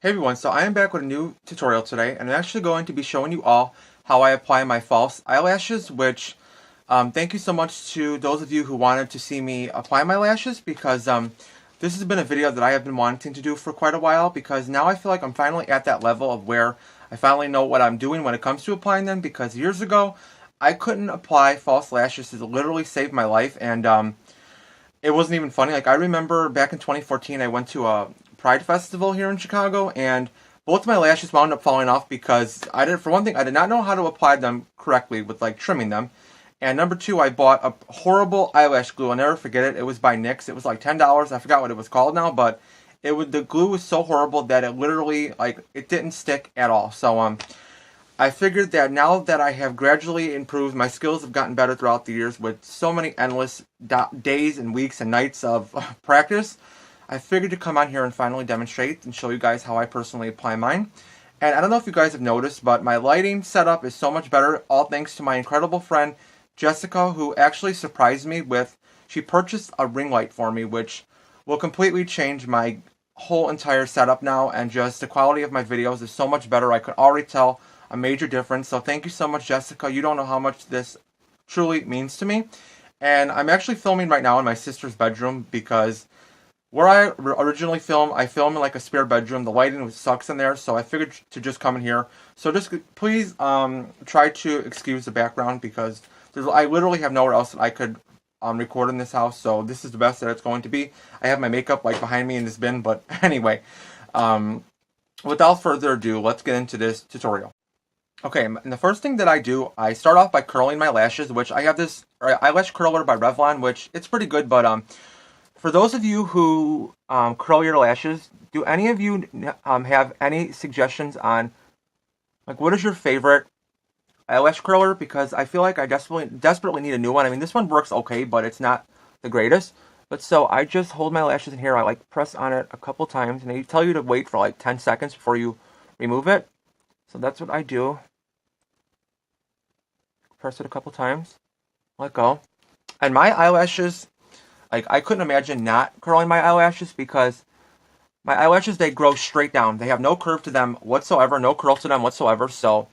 Hey everyone, so I am back with a new tutorial today, and I'm actually going to be showing you all how I apply my false eyelashes, which thank you so much to those of you who wanted to see me apply my lashes, because this has been a video that I have been wanting to do for quite a while, because now I feel like I'm finally at that level of where I finally know what I'm doing when it comes to applying them, because years ago I couldn't apply false lashes. It literally saved my life, and it wasn't even funny. Like, I remember back in 2014, I went to a Pride Festival here in Chicago, and both my lashes wound up falling off because for one thing, I did not know how to apply them correctly with like trimming them. And number two, I bought a horrible eyelash glue. I'll never forget it. It was by NYX. It was like $10. I forgot what it was called now, but the glue was so horrible that it literally, like, it didn't stick at all. So I figured that now that I have gradually improved, my skills have gotten better throughout the years with so many endless days and weeks and nights of practice. I figured to come on here and finally demonstrate and show you guys how I personally apply mine. And I don't know if you guys have noticed, but my lighting setup is so much better, all thanks to my incredible friend Jessica, who actually surprised me with, she purchased a ring light for me, which will completely change my whole entire setup now, and just the quality of my videos is so much better. I could already tell a major difference. So thank you so much, Jessica. You don't know how much this truly means to me. And I'm actually filming right now in my sister's bedroom because where I originally film, I film in like a spare bedroom. The lighting sucks in there, so I figured to just come in here. So just please try to excuse the background because I literally have nowhere else that I could record in this house. So this is the best that it's going to be. I have my makeup like behind me in this bin, but anyway, um, without further ado, let's get into this tutorial. Okay, and the first thing that I do, I start off by curling my lashes, which I have this eyelash curler by Revlon, which it's pretty good. But for those of you who curl your lashes, do any of you have any suggestions on like what is your favorite eyelash curler? Because I feel like I desperately need a new one. I mean, this one works okay, but it's not the greatest. But so I just hold my lashes in here. I like press on it a couple times, and they tell you to wait for like 10 seconds before you remove it. So that's what I do. Press it a couple times, let go. And my eyelashes, like, I couldn't imagine not curling my eyelashes because my eyelashes, they grow straight down. They have no curve to them whatsoever, no curl to them whatsoever. So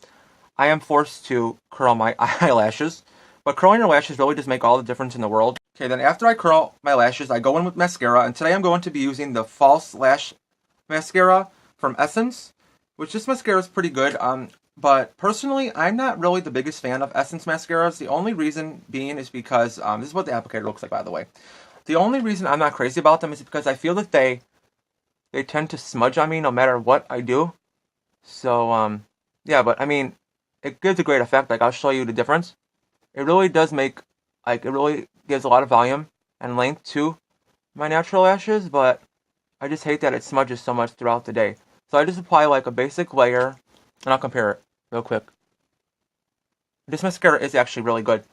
I am forced to curl my eyelashes. But curling your lashes really does make all the difference in the world. Okay, then after I curl my lashes, I go in with mascara. And today I'm going to be using the False Lash Mascara from Essence, which this mascara is pretty good. But personally, I'm not really the biggest fan of Essence mascaras. The only reason being is because, this is what the applicator looks like, by the way. The only reason I'm not crazy about them is because I feel that they tend to smudge on me no matter what I do. So, yeah, but I mean, it gives a great effect. Like, I'll show you the difference. It really does make, like, it really gives a lot of volume and length to my natural lashes, but I just hate that it smudges so much throughout the day. So I just apply, like, a basic layer, and I'll compare it real quick. This mascara is actually really good.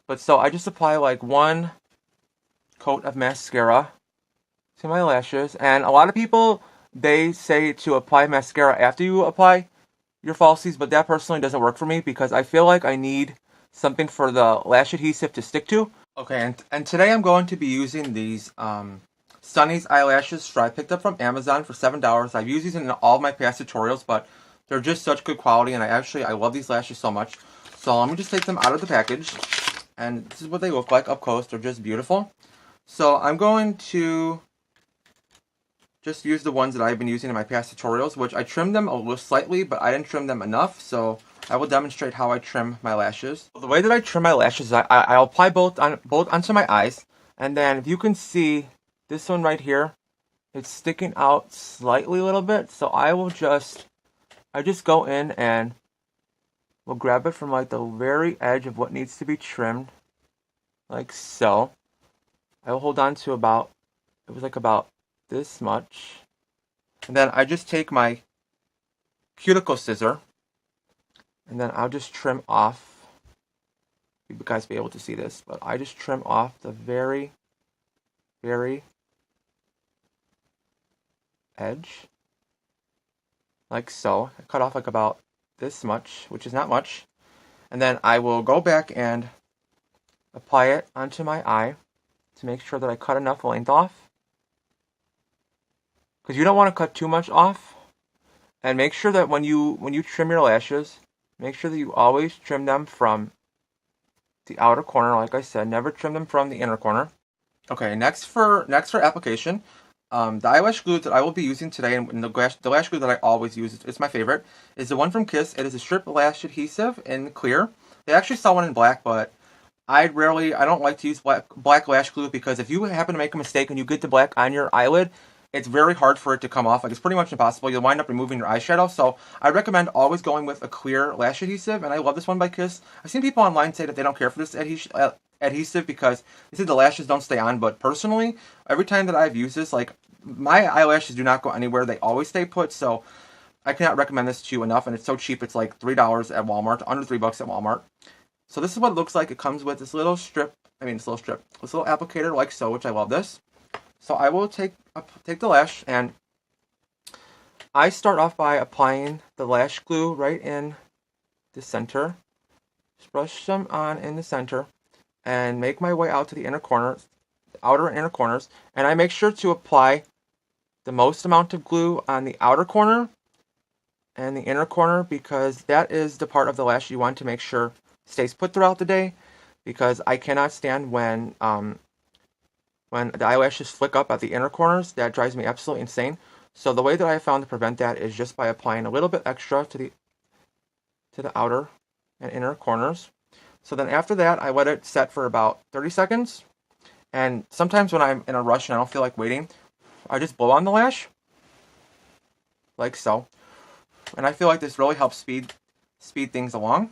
But so I just apply, like, one coat of mascara to my lashes. And a lot of people, they say to apply mascara after you apply your falsies, but that personally doesn't work for me because I feel like I need something for the lash adhesive to stick to. Okay, and today I'm going to be using these Sunny's eyelashes I picked up from Amazon for $7. I've used these in all of my past tutorials, but they're just such good quality, and I love these lashes so much. So let me just take them out of the package, and this is what they look like up close. They're just beautiful. So I'm going to just use the ones that I've been using in my past tutorials, which I trimmed them a little slightly, but I didn't trim them enough, so I will demonstrate how I trim my lashes. The way that I trim my lashes is I'll apply both onto my eyes, and then if you can see this one right here, it's sticking out slightly a little bit, so I just go in and we'll grab it from like the very edge of what needs to be trimmed, like so. I will hold on to about this much. And then I just take my cuticle scissor, and then I'll just trim off. You guys be able to see this, but I just trim off the very, very edge, like so. I cut off like about this much, which is not much. And then I will go back and apply it onto my eye to make sure that I cut enough length off. Because you don't want to cut too much off, And make sure that when you trim your lashes, make sure that you always trim them from the outer corner. Like I said, never trim them from the inner corner. Okay, next for application, the eyelash glue that I will be using today, and the lash glue that I always use, it's my favorite, is the one from Kiss. It is a strip lash adhesive in clear. They actually sell one in black, but I don't like to use black lash glue because if you happen to make a mistake and you get the black on your eyelid, it's very hard for it to come off. Like, it's pretty much impossible. You'll wind up removing your eyeshadow. So I recommend always going with a clear lash adhesive, and I love this one by Kiss. I've seen people online say that they don't care for this adhesive because they say the lashes don't stay on. But personally, every time that I've used this, like, my eyelashes do not go anywhere. They always stay put. So I cannot recommend this to you enough, and it's so cheap. It's like $3 at Walmart, under $3 at Walmart. So this is what it looks like. It comes with this little this little applicator like so, which I love this. So I will take the lash, and I start off by applying the lash glue right in the center. Just brush some on in the center, and make my way out to the inner corners, the outer and inner corners. And I make sure to apply the most amount of glue on the outer corner and the inner corner, because that is the part of the lash you want to make sure stays put throughout the day, because I cannot stand when the eyelashes flick up at the inner corners. That drives me absolutely insane. So the way that I have found to prevent that is just by applying a little bit extra to the outer and inner corners. So then after that, I let it set for about 30 seconds. And sometimes when I'm in a rush and I don't feel like waiting, I just blow on the lash, like so. And I feel like this really helps speed things along.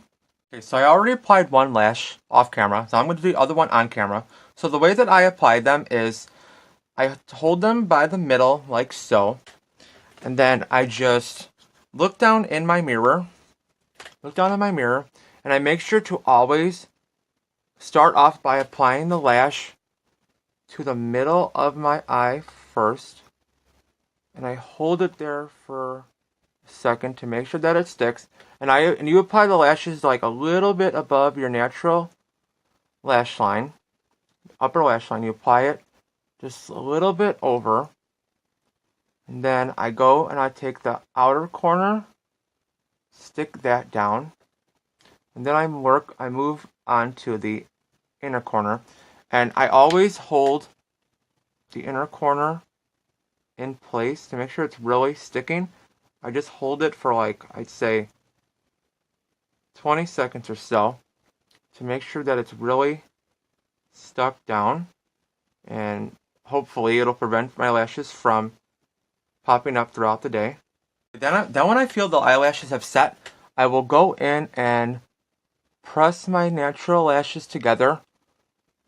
Okay, so I already applied one lash off camera, so I'm going to do the other one on camera. So the way that I apply them is I hold them by the middle, like so, and then I just look down in my mirror, and I make sure to always start off by applying the lash to the middle of my eye first, and I hold it there for a second to make sure that it sticks. And you apply the lashes like a little bit above your natural lash line, upper lash line. You apply it just a little bit over, and then I go and I take the outer corner, stick that down, and then I move on to the inner corner, and I always hold the inner corner in place to make sure it's really sticking. I just hold it for, like, I'd say 20 seconds or so to make sure that it's really stuck down, and hopefully it'll prevent my lashes from popping up throughout the day. Then when I feel the eyelashes have set, I will go in and press my natural lashes together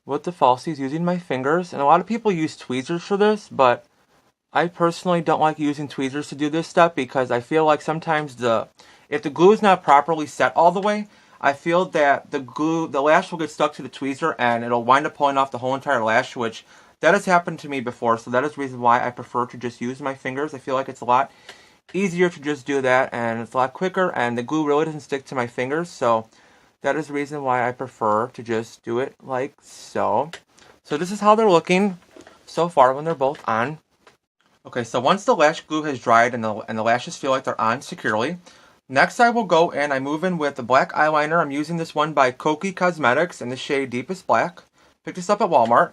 with the falsies using my fingers. And a lot of people use tweezers for this, but I personally don't like using tweezers to do this step, because I feel like sometimes if the glue is not properly set all the way, I feel that the lash will get stuck to the tweezer and it'll wind up pulling off the whole entire lash, which that has happened to me before. So that is the reason why I prefer to just use my fingers. I feel like it's a lot easier to just do that, and it's a lot quicker, and the glue really doesn't stick to my fingers. So that is the reason why I prefer to just do it like so. So this is how they're looking so far when they're both on. Okay, so once the lash glue has dried and the lashes feel like they're on securely, next I will go in, I move in with the black eyeliner. I'm using this one by Koki Cosmetics in the shade Deepest Black. Picked this up at Walmart.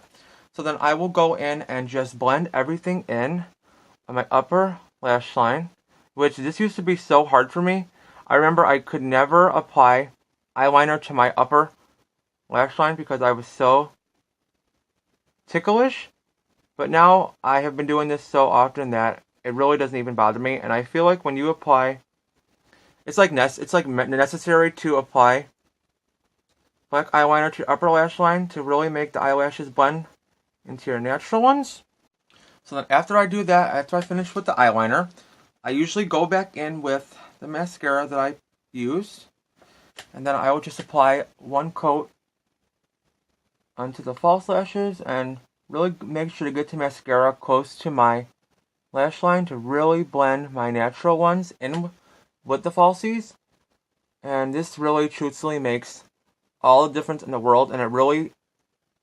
So then I will go in and just blend everything in on my upper lash line, which this used to be so hard for me. I remember I could never apply eyeliner to my upper lash line because I was so ticklish. But now I have been doing this so often that it really doesn't even bother me. And I feel like when you apply, it's like necessary to apply black eyeliner to your upper lash line to really make the eyelashes blend into your natural ones. So then after I do that, after I finish with the eyeliner, I usually go back in with the mascara that I used. And then I will just apply one coat onto the false lashes and really make sure to get the mascara close to my lash line to really blend my natural ones in with the falsies. And this really truthfully makes all the difference in the world. And it really,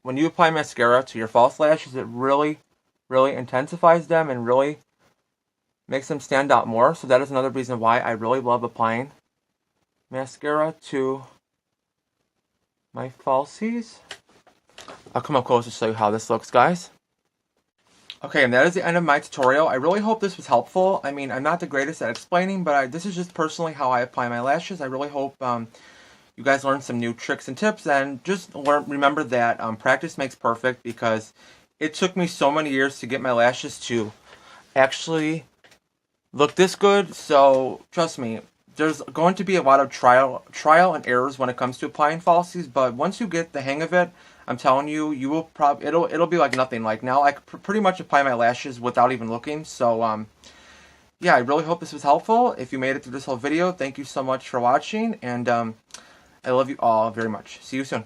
when you apply mascara to your false lashes, it really intensifies them and really makes them stand out more. So that is another reason why I really love applying mascara to my falsies. I'll come up close to show you how this looks, guys. Okay, and that is the end of my tutorial. I really hope this was helpful. I mean, I'm not the greatest at explaining, but this is just personally how I apply my lashes. I really hope you guys learned some new tricks and tips, and just remember that practice makes perfect, because it took me so many years to get my lashes to actually look this good. So trust me, there's going to be a lot of trial and errors when it comes to applying falsies, but once you get the hang of it, I'm telling you, you will probably it'll be like nothing. Like now, I can pretty much apply my lashes without even looking. So yeah, I really hope this was helpful. If you made it through this whole video, thank you so much for watching, and I love you all very much. See you soon.